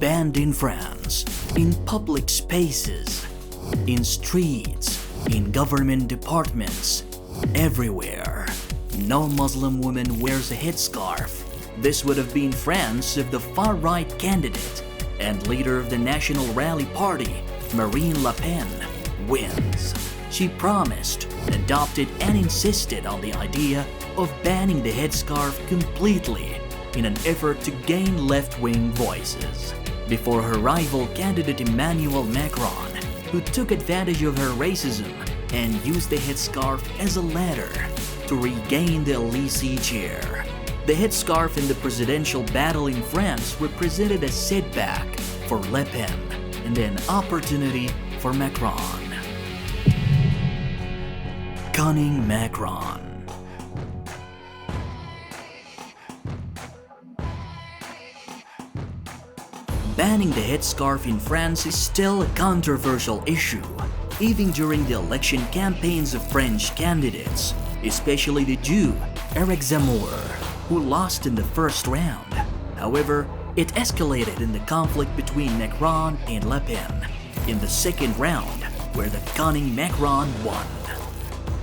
banned in France, in public spaces, in streets, in government departments, everywhere. No Muslim woman wears a headscarf. This would have been France if the far-right candidate and leader of the National Rally Party, Marine Le Pen, wins. She promised, adopted and insisted on the idea of banning the headscarf completely in an effort to gain left-wing voices. Before her rival candidate Emmanuel Macron, who took advantage of her racism and used the headscarf as a ladder to regain the Élysée chair. The headscarf in the presidential battle in France represented a setback for Le Pen and an opportunity for Macron. Cunning Macron. Banning the headscarf in France is still a controversial issue, even during the election campaigns of French candidates, especially the Jew, Eric Zemmour, who lost in the first round. However, it escalated in the conflict between Macron and Le Pen in the second round, where the cunning Macron won.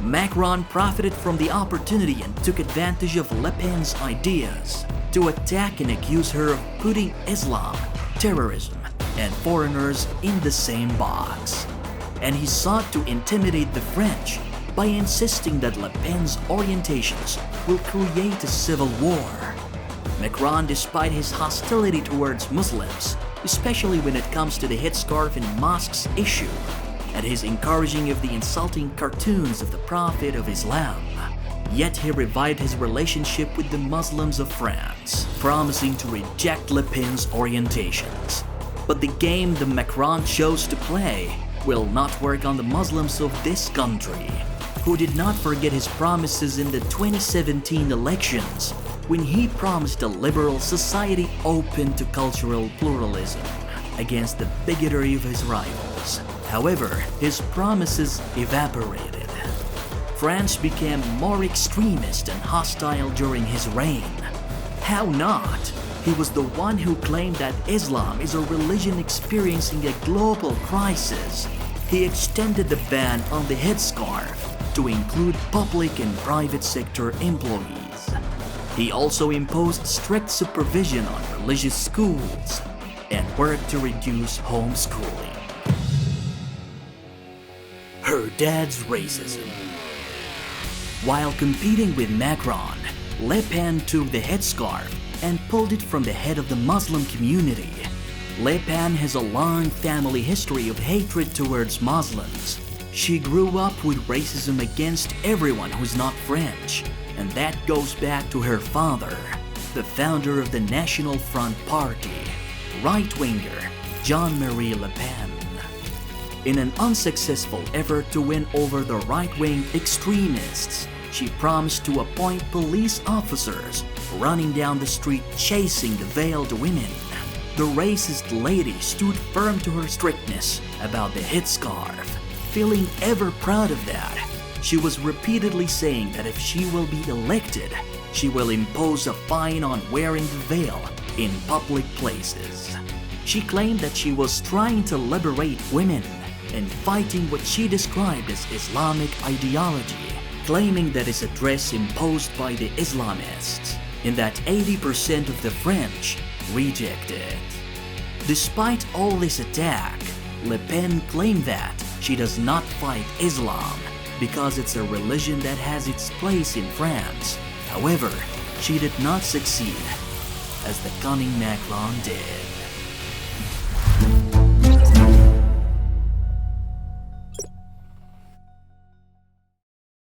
Macron profited from the opportunity and took advantage of Le Pen's ideas to attack and accuse her of putting Islam, terrorism, and foreigners in the same box. And he sought to intimidate the French by insisting that Le Pen's orientations will create a civil war. Macron, despite his hostility towards Muslims, especially when it comes to the headscarf and mosques issue, and his encouraging of the insulting cartoons of the Prophet of Islam, yet he revived his relationship with the Muslims of France, promising to reject Le Pen's orientations. But the game the Macron chose to play will not work on the Muslims of this country, who did not forget his promises in the 2017 elections when he promised a liberal society open to cultural pluralism against the bigotry of his rivals. However, his promises evaporated. France became more extremist and hostile during his reign. How not? He was the one who claimed that Islam is a religion experiencing a global crisis. He extended the ban on the headscarf to include public and private sector employees. He also imposed strict supervision on religious schools and worked to reduce homeschooling. Her dad's racism. While competing with Macron, Le Pen took the headscarf and pulled it from the head of the Muslim community. Le Pen has a long family history of hatred towards Muslims. She grew up with racism against everyone who's not French, and that goes back to her father, the founder of the National Front Party, right-winger Jean-Marie Le Pen. In an unsuccessful effort to win over the right-wing extremists, she promised to appoint police officers running down the street chasing the veiled women. The racist lady stood firm to her strictness about the headscarf, feeling ever proud of that. She was repeatedly saying that if she will be elected, she will impose a fine on wearing the veil in public places. She claimed that she was trying to liberate women and fighting what she described as Islamic ideology, claiming that it's a dress imposed by the Islamists and that 80% of the French reject it. Despite all this attack, Le Pen claimed that she does not fight Islam because it's a religion that has its place in France. However, she did not succeed, as the cunning Macron did.